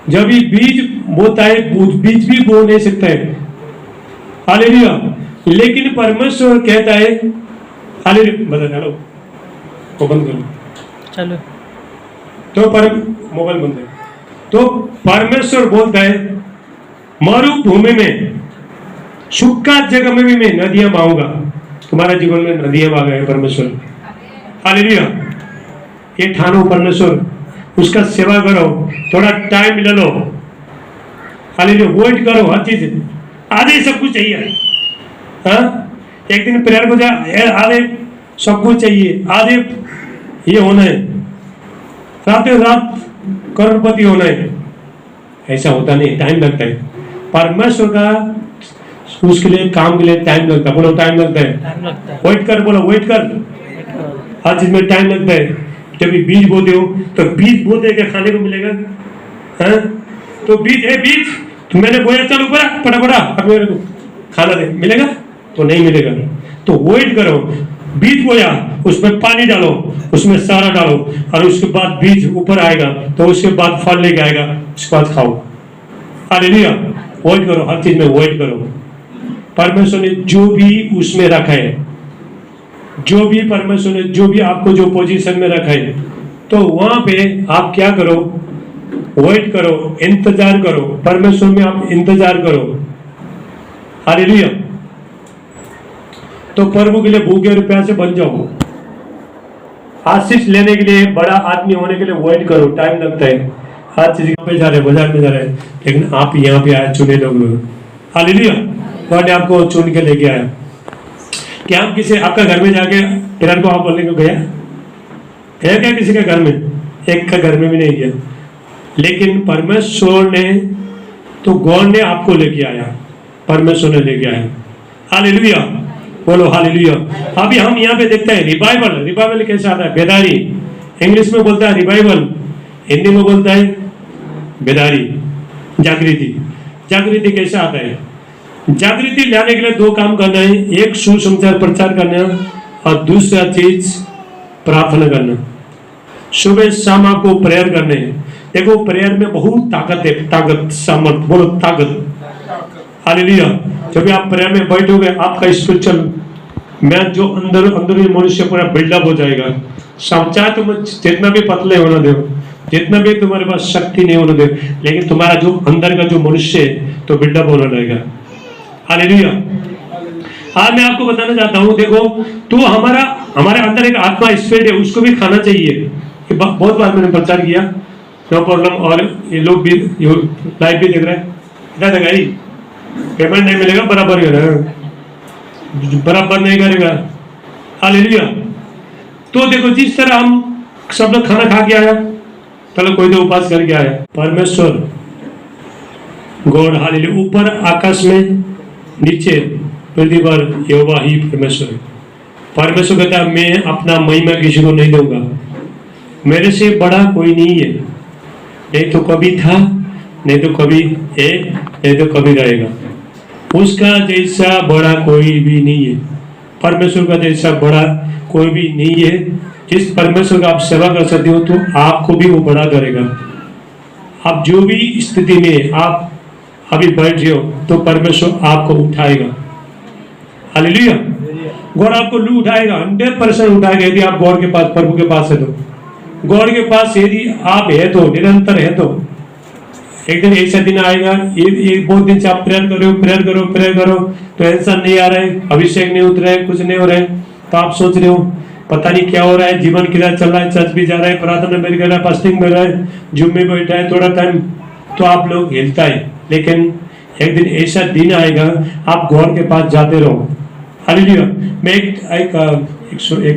जब ये बीज बोता है, बीज भी बो नहीं सकता है, हालेलुया। लेकिन परमेश्वर कहता है, हालेलुया, बता चलो, वो बंद करो, चलो, तो मोबाइल बंद है। तो परमेश्वर बोलता है, मरुभूमि में, सूखा जगह में भी मैं नदियां बहाऊंगा। तुम्हारा जीवन में नदियां बहा गए परमेश्वर, हालेलुया। ये ठानो परमेश्वर, उसका सेवा करो, थोड़ा टाइम ले लो, हालेलुया, वेट करो, हर चीज आधे सब कुछ चाहिए। हाँ, एक दिन प्रेयर को जा, आधे सब कुछ चाहिए, आधे ये होना है, रातों रात करोड़पति होना है, ऐसा होता नहीं, टाइम लगता है। परमेश्वर का उसके लिए, काम के लिए टाइम लगता है, बोलो टाइम लगता है, वेट कर, बोलो वेट कर, हर चीज में टाइम लगता है। जब भी बीज बोते हो, तो बीज बोते क्या खाने को मिलेगा? हाँ, तो बीज है, बीज तो मैंने बोया, चल ऊपर पटा अब मेरे को खाना दे, मिलेगा? तो नहीं मिलेगा। तो वेट करो, बीज बोया, उसमें पानी डालो, उसमें सारा डालो, और उसके बाद बीज ऊपर आएगा, तो उसके बाद फल लेके आएगा, उसके बाद खाओ, हालेलुया। वेट करो, हर चीज में वेट करो। परमेश्वर ने जो भी उसमें रखा है, जो भी परमेश्वर ने जो भी आपको जो पोजीशन में रखा है, तो वहां पे आप क्या करो? वेट करो, इंतजार करो, परमेश्वर में आप इंतजार करो, हालेलुया। तो प्रभु के लिए भूखे और प्यासे बन जाओ। आशीष लेने के लिए, बड़ा आदमी होने के लिए वेट करो, टाइम लगता है। हर चीज पे जा रहे, बाजार में जा रहे, लेकिन आप यहाँ पे आए, चुने लोग, हालेलुया। गॉड ने आपको चुन के लेके आया। क्या हम किसी आपका घर में जाके प्रेयर को आप बोलने को गया है क्या? किसी के घर में, एक का घर में भी नहीं गया, लेकिन परमेश्वर ने, तो गॉड ने आपको लेके आया, परमेश्वर ने लेके आया, हालेलुया, बोलो हालेलुया। अभी हम यहाँ पे देखते हैं रिवाइवल, रिवाइवल कैसे आता है? बेदारी, इंग्लिश में बोलता है रिवाइवल, हिंदी में बोलता है बेदारी, जागृति। जागृति कैसे आता है? जागृति लाने के लिए दो काम करना है, एक सुसमाचार प्रचार करना और दूसरा चीज प्रार्थना करना। सुबह शाम आपको प्रेयर करने हैं। देखो प्रेयर में बहुत ताकत है, ताकत, सामर्थ, बोलो ताकत, हालेलुया। जब आप प्रेयर में बैठोगे, आपका स्पिरिचुअल मैन जो अंदर मनुष्य पूरा बिल्डअप हो जाएगा। चाहे तुम जितना भी पतले होना दो, जितना भी तुम्हारे पास शक्ति नहीं होने दे, लेकिन तुम्हारा जो अंदर का जो मनुष्य है तो बिल्डअप होना रहेगा, हालेलुया। आज मैं आपको बताना चाहता हूँ, देखो तो हमारे अंदर एक आत्मा स्पिरिट है, उसको भी खाना चाहिए। बहुत बार मैंने प्रचार किया, नो प्रॉब्लम। और ये लोग भी लाइव भी देख रहे हैं, इधर देगा ही पेमेंट नहीं मिलेगा, बराबर ही बराबर नहीं करेगा, हालेलुया। तो देखो जिस तरह हम सब लोग खाना खा के आया, पहले कोई तो उपास करके आया, परमेश्वर गॉड, हालेलुया। ऊपर आकाश में, नीचे पृथ्वी पर यहोवा ही परमेश्वर है। परमेश्वर कहता है, मैं अपना महिमा किसी को नहीं दूंगा, मेरे से बड़ा कोई नहीं है, नहीं तो कभी था, नहीं तो कभी है, नहीं तो कभी रहेगा। उसका जैसा बड़ा कोई भी नहीं है, परमेश्वर का जैसा बड़ा कोई भी नहीं है। जिस परमेश्वर का आप सेवा कर सकते हो तो आपको भी वो बड़ा करेगा। आप जो भी स्थिति में आप अभी बैठ रहे हो तो परमेश्वर आपको उठाएगा। हालेलुया। गॉड आपको लू उठाएगा, 100% उठाएगा यदि आप गॉड के पास, प्रभु के पास है तो। गॉड के पास यदि आप है तो, निरंतर है तो एक दिन ऐसा दिन आएगा, ये बहुत दिन से आप प्रेयर करो तो आंसर नहीं आ रहा है, अभिषेक नहीं उतरा है, कुछ नहीं हो रहा है, तो आप सोच रहे हो पता नहीं क्या हो रहा है, जीवन किधर चल रहा है, चर्च भी जा रहा है, प्रार्थना में कर रहा है, फास्टिंग में रहा है, जिम में बैठा है, थोड़ा टाइम तो आप लोग हिलता है। लेकिन एक दिन ऐसा दिन आएगा आप गॉड के पास जाते रहो। हालेलुया। मैं एक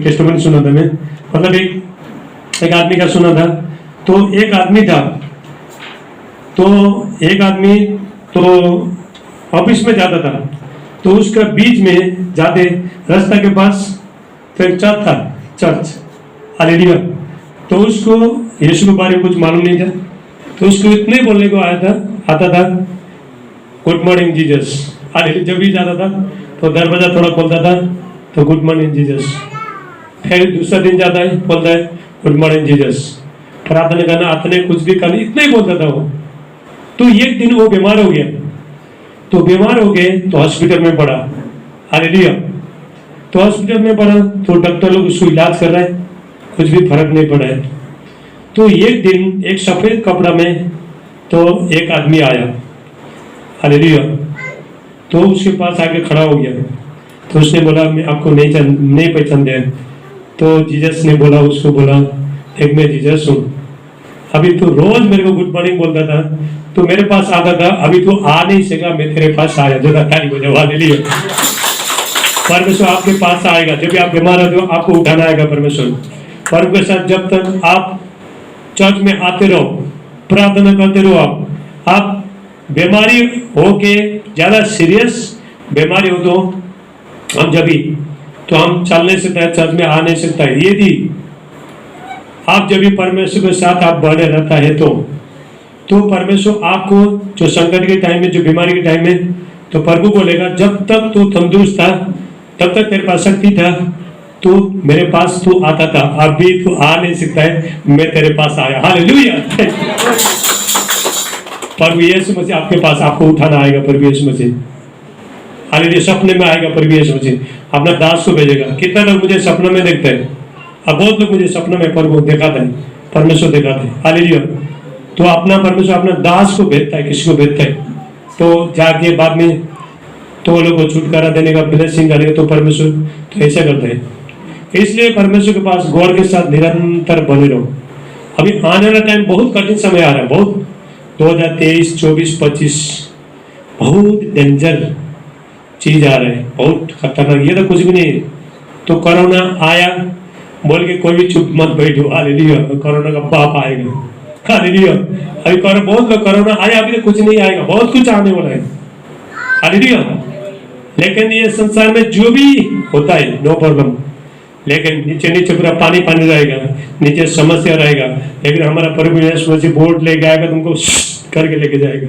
टेस्टिमनी सुना था, मैं मतलब एक आदमी का सुना था। तो एक आदमी था, तो एक आदमी तो ऑफिस में जाता था, तो उसका बीच में जाते रास्ता के पास तो एक चर्च था, चर्च। हालेलुया। तो उसको यीशु के बारे में कुछ मालूम नहीं था, तो उसको इतने बोलने को आता था गुड मॉर्निंग जीसस। हालेलुया। जब भी जाता था तो दरवाजा थोड़ा खोलता था तो गुड मॉर्निंग जीसस। फिर दूसरा दिन जाता है, बोलता है गुड मॉर्निंग जीसस। प्रार्थना करना आतने कुछ भी करना, इतना ही बोलता था वो। तो एक दिन वो बीमार हो गया, तो बीमार हो गए तो हॉस्पिटल में पड़ा। हालेलुया। तो हॉस्पिटल में पड़ा तो डॉक्टर लोग उसको इलाज कर रहे हैं, कुछ भी फर्क नहीं पड़ा है। तो एक दिन एक सफेद कपड़ा में तो एक आदमी आया। हालेलुया। तो उसके पास आके खड़ा हो गया, तो उसने बोला मैं आपको नहीं पहचानते हैं। तो जीसस ने बोला, उसको बोला एक मैं जीसस हूँ, अभी तो रोज मेरे को गुड मॉर्निंग बोलता था, तो मेरे पास आता था, अभी तो आ नहीं सका, मैं तेरे पास आया। जगह ताली बजाओ। हालेलुया। परमेश्वर आपके पास आएगा, जब भी आप बीमार होते हो आपको उठाना आएगा परमेश्वर। परमेश्वर जब तक आप चर्च में आते रहो, प्रार्थना करते रहो, आप बीमारी हो के ज्यादा सीरियस बीमारी हो तो हम जब भी तो हम चल नहीं सकता है, चर्च में आ नहीं सकता है। यदि आप जब भी परमेश्वर के साथ आप बने रहता है तो परमेश्वर आपको जो संकट के टाइम में, जो बीमारी के टाइम में, तो प्रभु बोलेगा जब तक तू तंदुरुस्त था तब तक तेरे पास शक्ति था, तू मेरे पास तू आता था, अभी तू आ नहीं सकता है, मैं तेरे पास आया। हालेलुया। प्रभु यीशु मसीह आपके पास, आपको उठाना आएगा प्रभु यीशु मसीह। हालेलुया। सपने में आएगा प्रभु यीशु मसीह, अपना दास को भेजेगा। कितना लोग मुझे सपने में देखते हैं? अब बहुत लोग मुझे सपने में प्रभु दिखाते हैं, परमेश्वर दिखाते हैं। हालेलुया। तो अपना परमेश्वर अपना दास को भेजता है, किसी को भेजता है, तो जाके बाद में तो लोगों को छुटकारा देने का, ब्लेसिंग करेगा, तो परमेश्वर तो ऐसा करते हैं। इसलिए परमेश्वर के पास गॉड के साथ निरंतर बने रहो। अभी आने वाला टाइम बहुत कठिन समय आ रहा है, बहुत 2023, 24, 25 बहुत डेंजर चीज आ रहा है, बहुत खतरनाक। ये तो कुछ भी नहीं। तो कोरोना आया बोल के कोई भी चुप मत बैठो। हालेलुया। कोरोना का पाप आएगा। हालेलुया। अभी बहुत लोग कोरोना आया, अभी तो कुछ नहीं आएगा, बहुत कुछ आने वाला है। हालेलुया। लेकिन ये संसार में जो भी होता है नो प्रॉब्लम, लेकिन नीचे नीचे पूरा पानी पानी रहेगा, नीचे समस्या रहेगा, लेकिन हमारा प्रभु यीशु मसीह बोर्ड लेके आएगा, तुमको करके लेके जाएगा।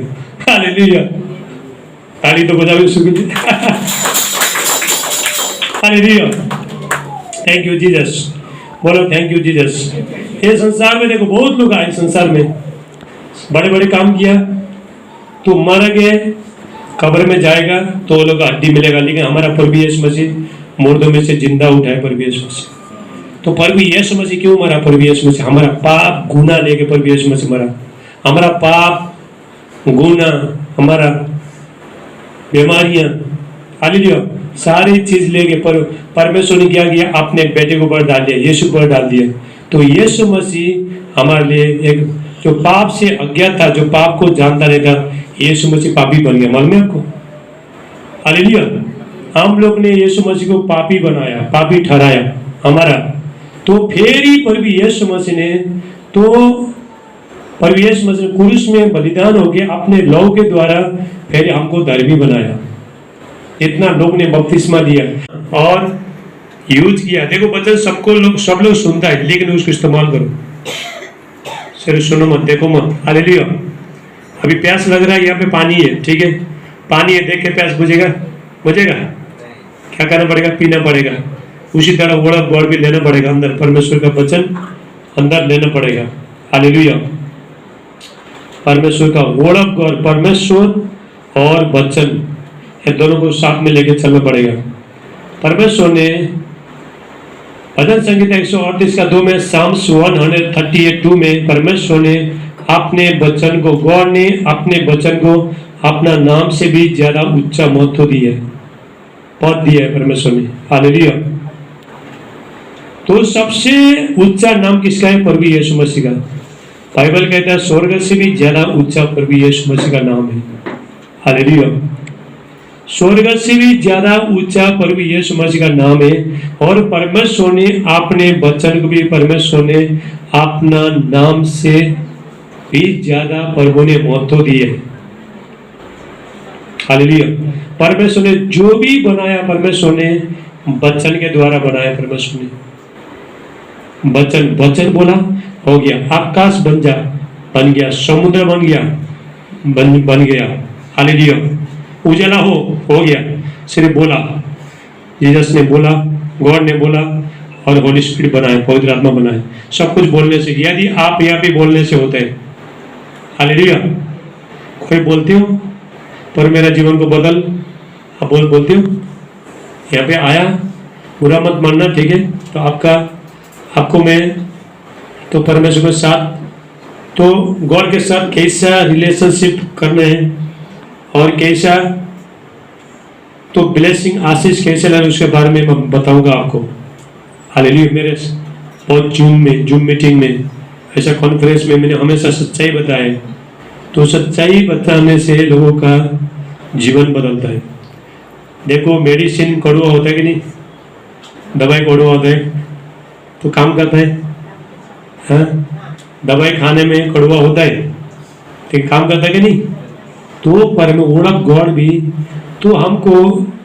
हालेलुया। ताली तो बजाओ यीशु की। हालेलुया। Thank you Jesus. बोलो थैंक यू जीसस। ये संसार में देखो बहुत लोग आए, संसार में बड़े बड़े काम किया, तो मर गए, कब्र में जाएगा तो वो लोग हड्डी मिलेगा, लेकिन हमारा प्रभु यीशु मसीह मुर्दों में से जिंदा उठाए प्रभु यीशु मसीह। तो प्रभु यीशु मसीह क्यों मरा? प्रभु यीशु मसीह हमारा पाप गुनाह लेके प्रभु यीशु मसीह मरा। हमारा पाप गुनाह, हमारा बीमारियां, हालेलुया, सारी चीज लेके परमेश्वर ने क्या किया? अपने बेटे को ऊपर डाल दिया, यीशु को ऊपर डाल दिया। तो यीशु मसीह हमारे लिए एक जो पाप से अज्ञात था, जो पाप को जानता नहीं था, यीशु मसीह पापी बन गया। मालूम है आपको? हालेलुया। हम लोग ने यीशु मसीह को पापी बनाया, पापी ठहराया हमारा। तो फिर ही प्रभु यीशु मसीह ने, तो प्रभु यीशु मसीह क्रूस में बलिदान हो गया, अपने लहू के द्वारा फिर हमको धर्मी बनाया। इतना लोग ने बपतिस्मा लिया और यूज किया। देखो वचन सबको लोग, सब लोग सुनता है, लेकिन उसको इस्तेमाल करो। सिर्फ सुनो मत, देखो मत। हालेलुया। अभी प्यास लग रहा है, यहाँ पे पानी है, ठीक है, पानी है, देख के प्यास बुझेगा? बुझेगा? क्या करना पड़ेगा? पीना पड़ेगा। उसी तरह वर्ड ऑफ गॉड भी लेना पड़ेगा अंदर, परमेश्वर का वचन अंदर लेना पड़ेगा। हालेलुया। परमेश्वर का वर्ड ऑफ गॉड, परमेश्वर और वचन, ये दोनों को साथ में लेके चलना पड़ेगा। परमेश्वर ने भजन संगीता 138 का 2 में, साम्स 138:2 में परमेश्वर ने अपने वचन को, गॉड ने अपने वचन को अपना नाम से भी ज्यादा ऊंचा महत्व दिया है, पद दिया है परमेश्वर ने। हालेलुया। तो सबसे ऊंचा नाम किसका है? प्रभु यीशु मसीह का। बाइबल कहता है स्वर्ग से भी ज्यादा ऊंचा प्रभु यीशु मसीह का नाम है। हालेलुया। स्वर्ग से भी ज्यादा ऊंचा प्रभु यीशु मसीह का नाम है। और परमेश्वर ने अपने वचन को भी, परमेश्वर ने अपना नाम से भी ज्यादा प्रभु ने महत्व दिए। हालेलुया। परमेश्वर ने जो भी बनाया, परमेश्वर ने वचन के द्वारा बनाया। परमेश्वर ने वचन, वचन बोला हो गया, आकाश बन बन गया, समुद्र बन गया, बन गया। हालेलुया। उजाला हो गया, सिर्फ बोला, जीसस ने बोला, गॉड ने बोला और होली स्पिरिट बनाया, पवित्र आत्मा बनाया। सब कुछ बोलने से, यदि आप यहाँ पे बोलने से होते हैं। हालेलुया। कोई बोलते हो पर मेरा जीवन को बदल, आप बोलते हो, यहाँ पे आया, बुरा मत मानना, ठीक है? तो आपको मैं तो परमेश्वर के साथ, तो गॉड के साथ कैसा रिलेशनशिप करना है और कैसा तो ब्लेसिंग, आशीष कैसे लाना, उसके बारे में मैं बताऊंगा आपको। हालेलुया। मेरे बहुत जूम मीटिंग में, ऐसा कॉन्फ्रेंस में मैंने हमेशा सच्चाई बताया। तो सच्चाई बताने से लोगों का जीवन बदलता है। देखो, मेडिसिन कड़वा होता है कि नहीं? दवाई कड़वा होता है तो काम करता है, हाँ? दवाई खाने में कड़वा होता है तो काम करता है कि नहीं? तो वर्ड ऑफ गॉड भी, तो हमको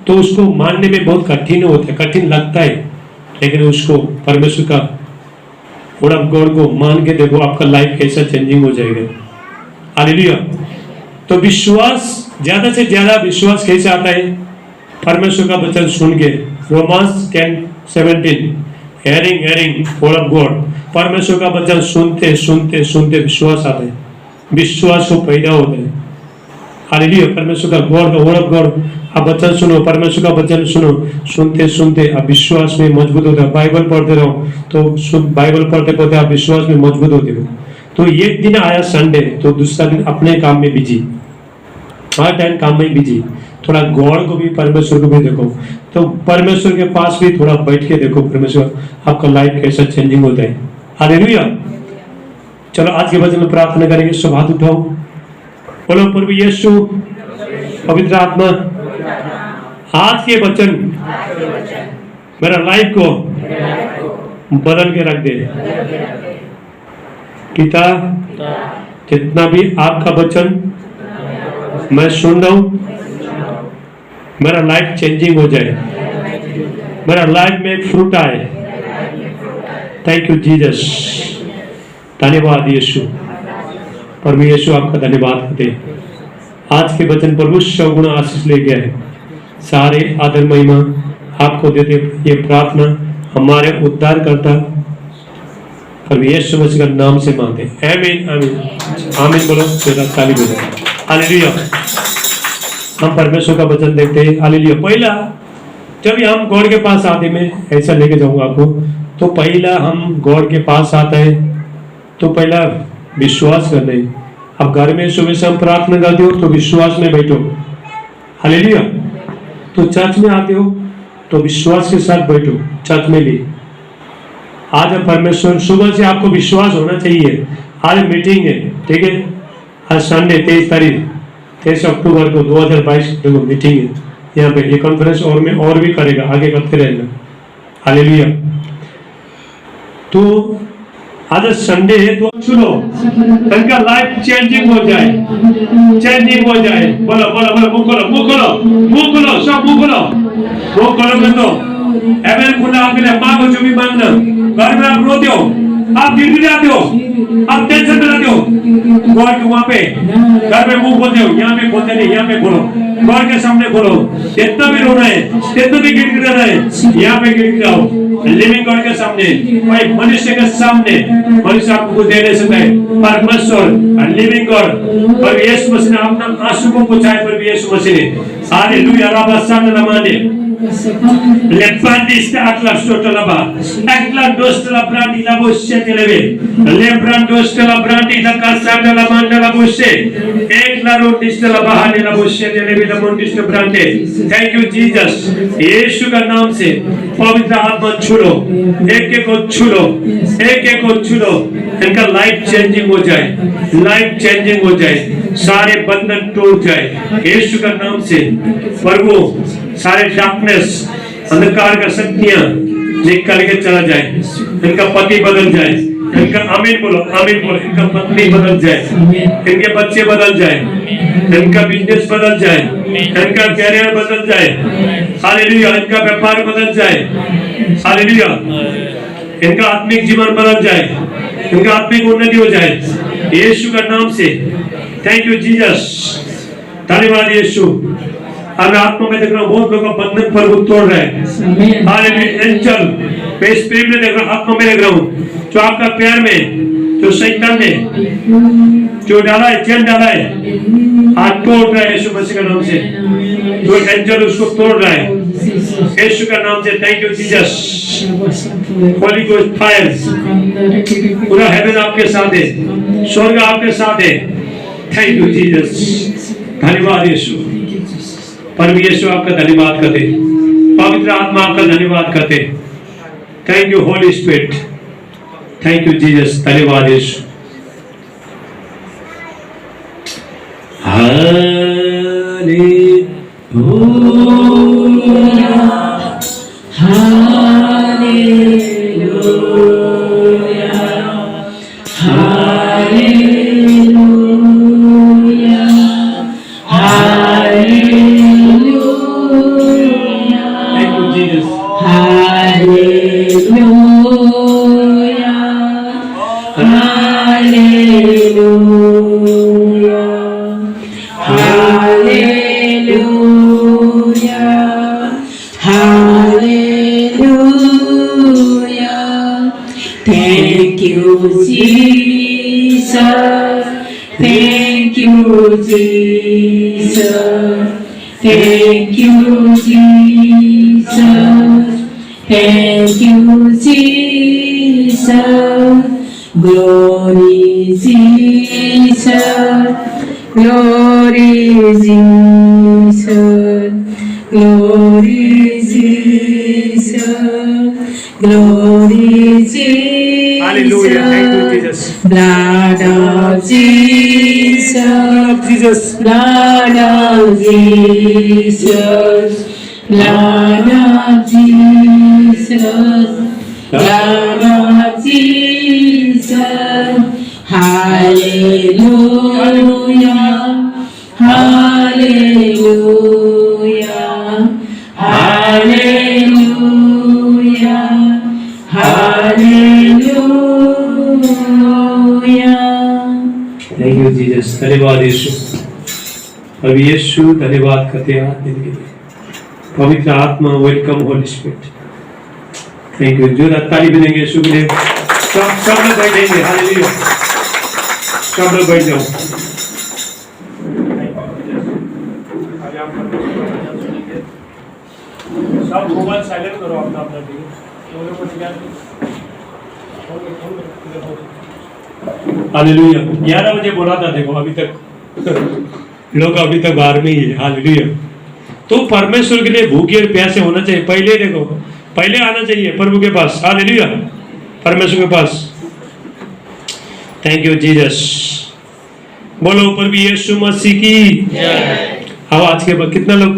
तो उसको मानने में बहुत कठिन होता है, कठिन लगता है, लेकिन उसको परमेश्वर का वर्ड ऑफ गॉड को मान के देखो, आपका लाइफ कैसा चेंजिंग हो जाएगा। हालेलुया। तो विश्वास, ज्यादा से ज्यादा विश्वास कैसे आता है? परमेश्वर का वचन सुन के। Romance 10:17, hearing word of God. परमेश्वर का वचन सुनते सुनते सुनते विश्वास आता है, विश्वास को पैदा होता है। हालेलुया। परमेश्वर का वर्ड ऑफ गॉड, आप वचन सुनो, परमेश्वर का वचन सुनो, सुनते सुनते आप विश्वास में मजबूत होते हो। बाइबल पढ़ते रहो, तो बाइबल पढ़ते पढ़ते आप विश्वास में मजबूत होते हो। तो एक दिन आया संडे, तो दूसरा दिन अपने काम में बिजी, हर टाइम काम में बिजी। थोड़ा गॉड को भी, परमेश्वर को भी देखो, तो परमेश्वर के पास भी थोड़ा बैठ के देखो, परमेश्वर आपका लाइफ कैसा चेंजिंग होता है। हालेलुया। चलो आज के वचन में प्रार्थना करेंगे, सब हाथ उठाओ, बोलो प्रभु यीशु, पवित्र आत्मा, आज के वचन मेरा लाइफ को बदल के रख दे। पिता, जितना भी आपका वचन मैं सुन रहा हूं, मेरा लाइफ चेंजिंग हो जाए, मेरा लाइफ में फ्रूट आए। Thank you Jesus. धन्यवाद यीशु। प्रभु यीशु, आपका धन्यवाद करते। आज के वचन प्रभु सगुण आशीष ले गया है, सारे आदर महिमा आपको देते। ये प्रार्थना हमारे उद्धार करता प्रभु यीशु मसीह का नाम से मांगते। आमीन आमीन आमीन। बोलो, तेरा ताली बजाओ। हालेलुया। हम परमेश्वर का वचन देखते हैं। हालेलुया। पहला, जब हम गॉड के पास आते, मैं ऐसा लेके जाऊंगा आपको, तो पहला हम गॉड के पास आता है तो पहला विश्वास करना है। अब घर में सुबह से हम प्रार्थना करते हो तो विश्वास में बैठो। हालेलुया। तो चर्च में आते हो तो विश्वास के साथ बैठो, चर्च में भी। आज परमेश्वर, सुबह से आपको विश्वास होना चाहिए। आज मीटिंग है, ठीक है? आज संडे 23 अक्टूबर को 2022 देखो मीटिंग है यहाँ पे। ये कॉन्फ्रेंस और में और भी करेगा, आगे करते रहना। हालेलुया। तो आज संडे है, तो सुनो, उनका लाइफ चेंजिंग हो जाए, चेंजिंग हो जाए। बोलो बोलो बोलो, मुंह खोलो, मुंह खोलो, मुंह खोलो, सब मुंह खोलो, मुंह खोलो। मैं तो एवं खुला आपके लिए मांगो जो भी मांगना। घर में आप रोते हो, आप गिड़गिड़ाते हो, आप टेंशन में रहते हो, गॉड वहाँ पे घर में मुंह खोलते हो, यहाँ पे खोलते नहीं, यहाँ पे खोलो, गॉड के सामने खोलो, जितना भी रोना है, जितना भी गिड़गिड़ाना है, यहाँ पे गिड़गिड़ाओ, लिविंग गॉड के सामने, भाई मनुष्य के सामने, मनुष्य आपको कुछ दे नहीं सकता है, परमेश्वर लिविंग गॉड और यीशु मसीह ने अपना आंसू को पोंछाया, पर यीशु मसीह ने hallelujah राबा Sana लमाने Lepandis atlas totolaba. Atlas dostela brandi la bosse televe. Lebran dostela brandi la kasada la manda la bosse. Ekla rodistela bahane la bosse televe la mondiste brande. Thank you Jesus. यीशु का नाम से पवित्र आत्मा छूलो, एक एक को छूलो, एक एक को छूलो, इनका लाइफ चेंजिंग हो जाए, लाइफ चेंजिंग हो जाए, सारे बंधन टूट जाए यीशु का नाम से। प्रभु सारे डार्कनेस अंधकार का शक्तियां निकल के चला जाए, इनका पति बदल जाए, इनका आमीन बोलो, आमीन बोलो, इनका पत्नी बदल जाए, इनके बच्चे बदल जाए, इनका बिजनेस बदल जाए, इनका कैरियर बदल जाए, हालेलुया, इनका व्यापार बदल जाए, हालेलुया, इनका आत्मिक जीवन बदल जाए, इनका आत्मिक उन्नति हो जाए यीशु का नाम से। थैंक यू जीसस, धन्यवाद यीशु। अब मैं आत्मा में देख रहा हूँ बहुत लोगों का बंधन प्रभु तोड़ रहे हैं, हालेलुया। एंजल मैं स्पिरिट में देख रहा हूँ, आत्मा में देख रहा हूँ, जो आपका प्यार में जो शैतान ने जो डाला है, चैन डाला है, हाथ तोड़ रहा है यीशु मसीह का नाम से, जो एंजल उसको तोड़ रहा है यीशु का नाम से। Thank you Jesus, Holi ghost fire, पूरा हेवन आपके साथ है, स्वर्ग आपके साथ है। थैंक यू जीसस, धन्यवाद यीशु। परम यीशु आपका धन्यवाद करते, पवित्र आत्मा आपका धन्यवाद करते। Thank you Holi spirit, thank you Jesus, धन्यवाद यीशु। Thank you, Jesus. Thank you, Jesus. Thank you, Jesus. Thank you, Jesus. Glory, Jesus. Glory, Jesus. Glory, Jesus. Glory, Jesus. Hallelujah. Thank you, Jesus. Blood of Jesus. Jesus. Blood of Jesus. Blood of Jesus. Blood of Jesus. Hallelujah. Hallelujah. Hallelujah. Hallelujah. Thank you Jesus, धन्यवाद यीशु। अब यीशु धन्यवाद करते हैं आज दिन के लिए। पवित्र आत्मा welcome Holi spirit. Thank you. जो ताली बनेंगे यीशु के लिए, सब लोग बैठेंगे। हालेलुया, सब लोग बैठ जाओ। सब मोबाइल साइलेंट करो अपना अपना, ठीक है? हालेलुया। 11 बजे बोला था, देखो अभी तक लोग अभी तक बाहर में ही है। हालेलुया। तो परमेश्वर के लिए भूखे और प्यासे होना चाहिए। पहले देखो, पहले आना चाहिए प्रभु के पास। हालेलुया, परमेश्वर के पास। Thank you Jesus. बोलो प्रभु यीशु मसीह की। अब आज के बाद कितना लोग